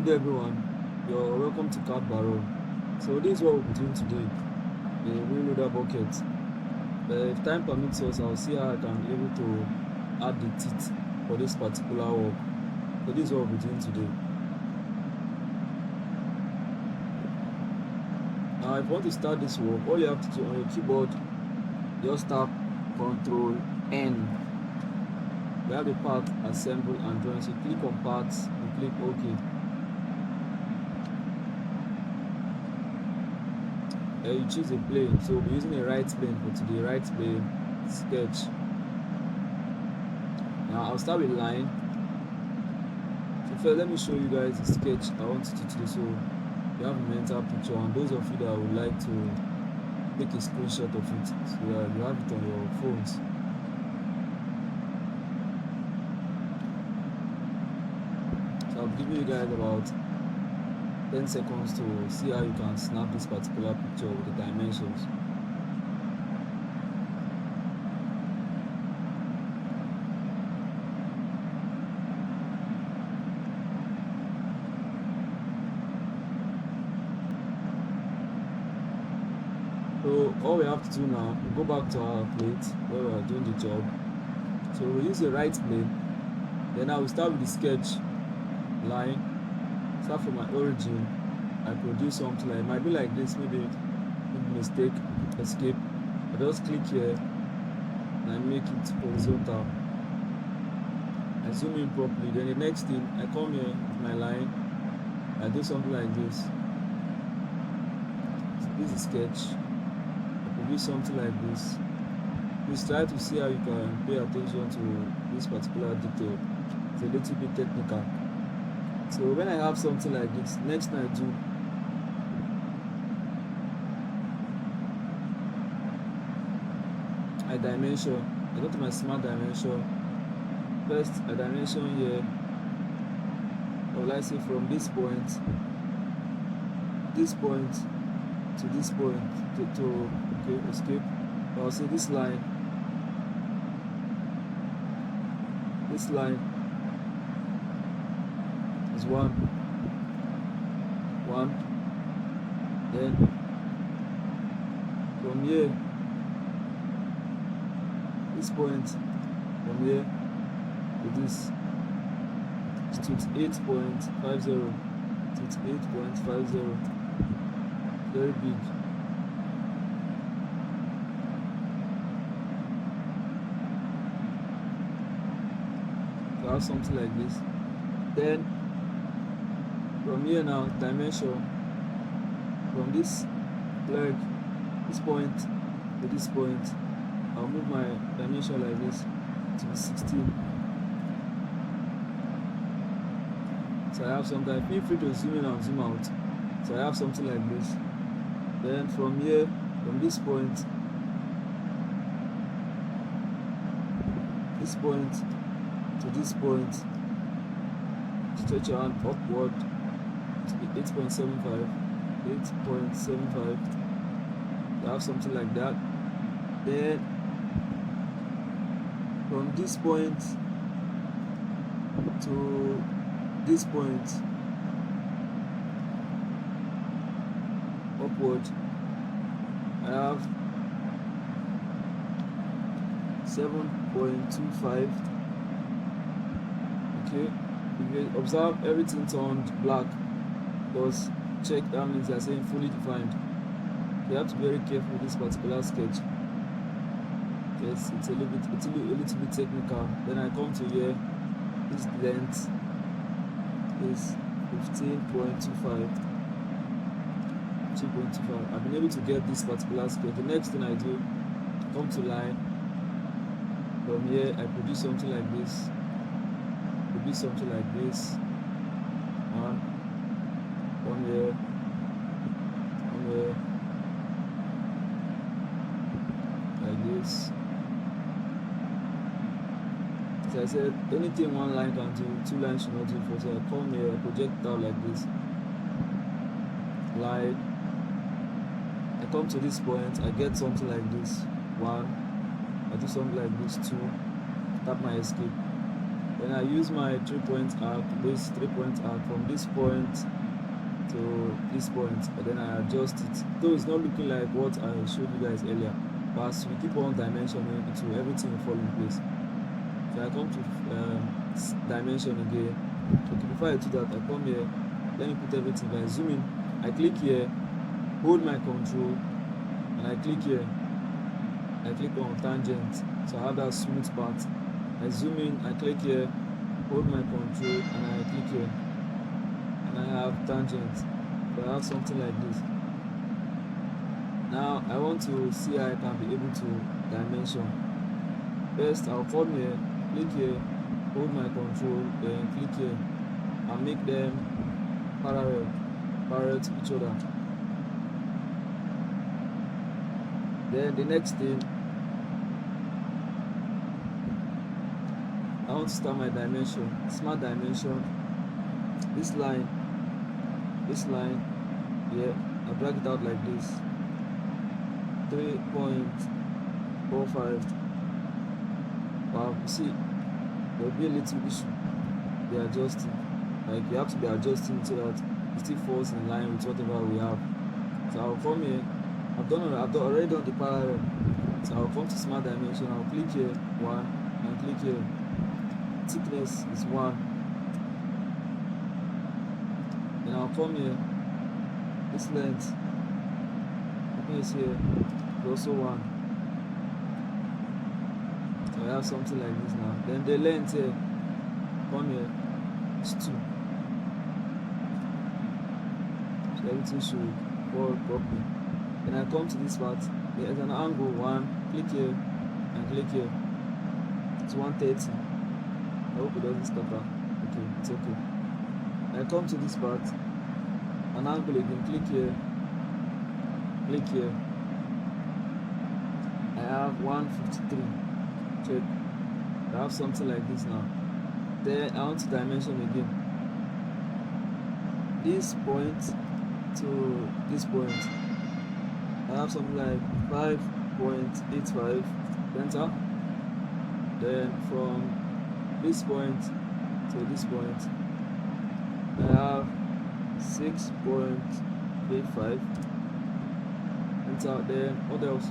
Good day everyone, you're welcome to Card Barrel. So this is what we'll be doing today, the reloader bucket. If time permits us, I'll see how I can be able to add the teeth for this particular work. So this is what we'll be doing today. Now if you want to start this work, all you have to do on your keyboard, just tap Ctrl N. We have the part assemble and join, so click on parts and click OK. You choose a plane, so we'll be using a right plane for today, right plane, sketch. Now I'll start with line. So first let me show you guys the sketch I want you to do, so you have a mental picture, and those of you that would like to take a screenshot of it so that you have it on your phones. So I'll give you guys about 10 seconds to see how you can snap this particular picture with the dimensions. So all we have to do now, we'll go back to our plate where we are doing the job. So we'll use the right plane. Then I will start with the sketch line. Start from my origin. I produce something like, it might be like this, maybe mistake, escape. I just click here and I make it horizontal. I zoom in properly. Then the next thing, I come here with my line. I do something like this. So this is sketch. I produce something like this. Please try to see how you can pay attention to this particular detail. It's a little bit technical. So when I have something like this, next thing I do, I dimension. I go to my smart dimension. First, I dimension here. Or let's say from this point to this point, okay, escape. I'll say this line is one. Then from here, this point from here to this is 28.50. 28.50. Very big. So I have something like this. Then from here now, dimension from this leg, this point to this point, I'll move my dimension like this to 16. So I have something. Feel free to zoom in and zoom out. So I have something like this. Then from here, from this point to this point, stretch your hand upward to be 8.75. I have something like that. Then from this point to this point upward, I have 7.25. okay, if you observe, everything turned black because check, that means they are saying fully defined. You have to be very careful with this particular sketch. Yes, it's a little bit technical. Then I come to here. This length is 15.25. I've been able to get this particular sketch. The next thing I do, come to line. From here, I produce something like this. One here, like this. As I said, anything one line can do, two lines should not do for. So I come here, I project it out like this. Line. I come to this point, I get something like this. One. I do something like this. Two. Tap my escape. Then I use my 3-point arc, this 3-point arc from this point to this point, and then I adjust it. Though it's not looking like what I showed you guys earlier, but as we keep on dimensioning, everything will fall in place. So I come to dimension again. Okay, before I do that, I come here, let me put everything. If I zoom in, I click here, hold my control, and I click here. I click on tangent, so I have that smooth part. I zoom in, I click here, hold my control, and I click here, and I have tangent. So I have something like this. Now I want to see how I can be able to dimension. First, I'll come here, click here, hold my control, then click here, and make them parallel to each other. Then the next thing, I want to start my dimension, smart dimension. This line, yeah, I drag it out like this, 3.45. Wow, see, there'll be a little issue. They're adjusting. Like you have to be adjusting so that it still falls in line with whatever we have. So I'll come here. I've already done the parallel. So I'll come to smart dimension. I'll click here 1 and click here. Thickness is 1. Then I'll come here. This length, thickness here is also 1. So I have something like this now. Then the length here, come here, is 2. So everything should fall properly. Then I come to this part. There's an angle 1. Click here and click here. It's 130. I hope it doesn't scatter. Okay, it's okay. I come to this part. An angle again. Click here. Click here. I have 153. Check. I have something like this now. Then I want to dimension again. This point to this point, I have something like 5.85. Enter. Then from this point to this point, I have 6.85. Enter. Then what else?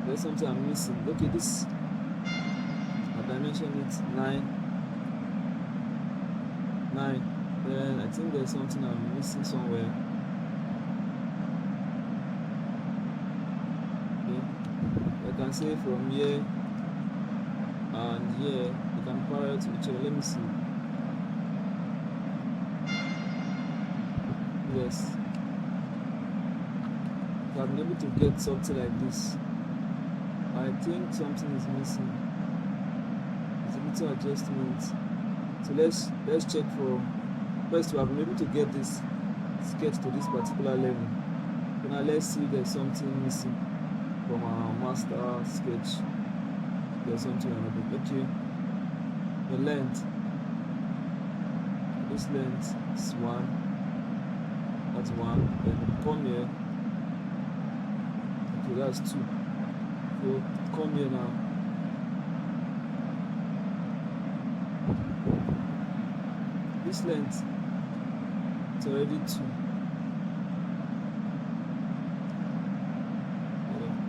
There's something I'm missing. Okay, this I dimension it 9. Then I think there's something I'm missing somewhere. Okay, I can say from here and here you can parallel to each other. Let me see. Yes, I've been able to get something like this. I think something is missing. It's a little adjustment. So let's check for. First, we have been able to get this sketch to this particular level. So now let's see if there's something missing from our master sketch. There's something another. Okay. The length. This length is 1. That's 1. Then come here. Okay, that's 2. So come here now. This length, it's already 2.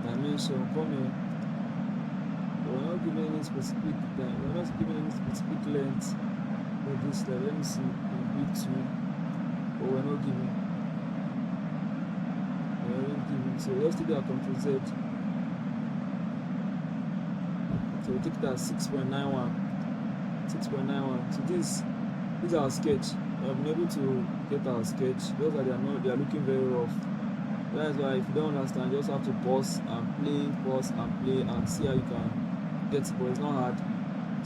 Dimension, come here. We're not giving any specific time. We're not giving any specific length for this. Let me see. B2. But we're not giving. So let's take that Ctrl Z. So we take that 6.91. So this is our sketch. We have been able to get our sketch. Those are they are looking very rough. That's why if you don't understand, you just have to pause and play and see how you can get it. But it's not hard.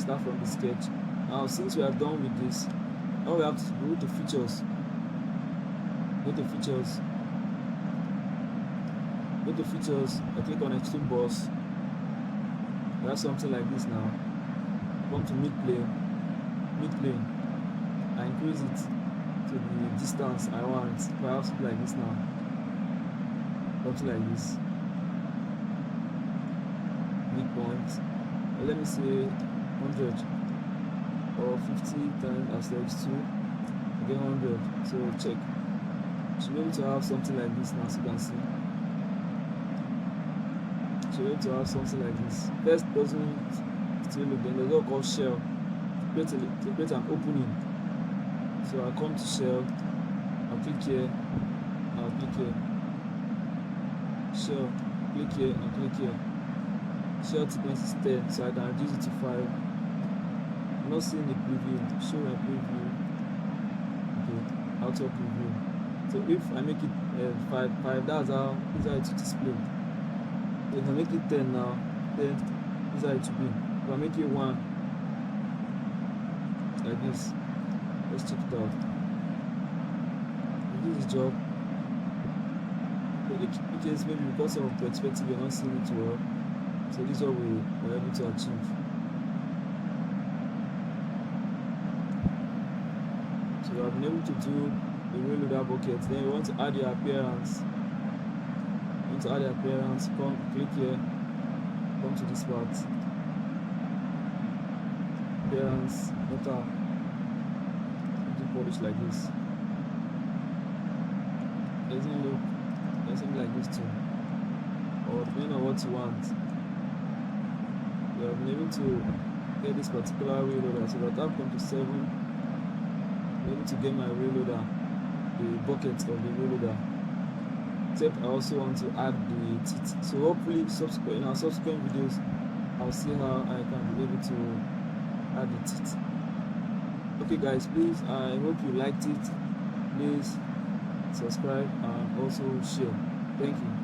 Start from the sketch. Now since we are done with this, now we have to go to features. Go to features. I click on Extrude boss. We have something like this now. Come to mid plane. I increase it to the distance I want. If I have something like this now, something like this, midpoint, or let me say 100 or 50 times as x 2, again 100. So check. Should be able to have something like this now, as you can see. Should be able to have something like this. First doesn't still look, then there's what called shell. To create an opening. So I'll come to shell, I'll click here, I'll click here, shell, click here, and click here. Shell thickness is 10, so I can reduce it to 5. I'm not seeing the preview, show my preview. Okay, auto preview. So if I make it 5, that's how it to display. If I make it 10 now, then this is how it to be. If I make it 1, like this, let's check it out. We do this job. In case maybe because of perspective you're not seeing it well, so this is what we were able to achieve. So we have been able to do the reloader bucket. Then we want to add the appearance. Come click here, come to this part. Appearance, metal, polish like this. Doesn't look something like this too, or depending on what you want. We have been able to get this particular reloader. So that I've come to 7, I'm able to get my reloader, the bucket of the reloader. Except I also want to add the teeth. So hopefully in our subsequent videos I'll see how I can be able to add the teeth. Okay guys, please, I hope you liked it. Please subscribe and also share. Thank you.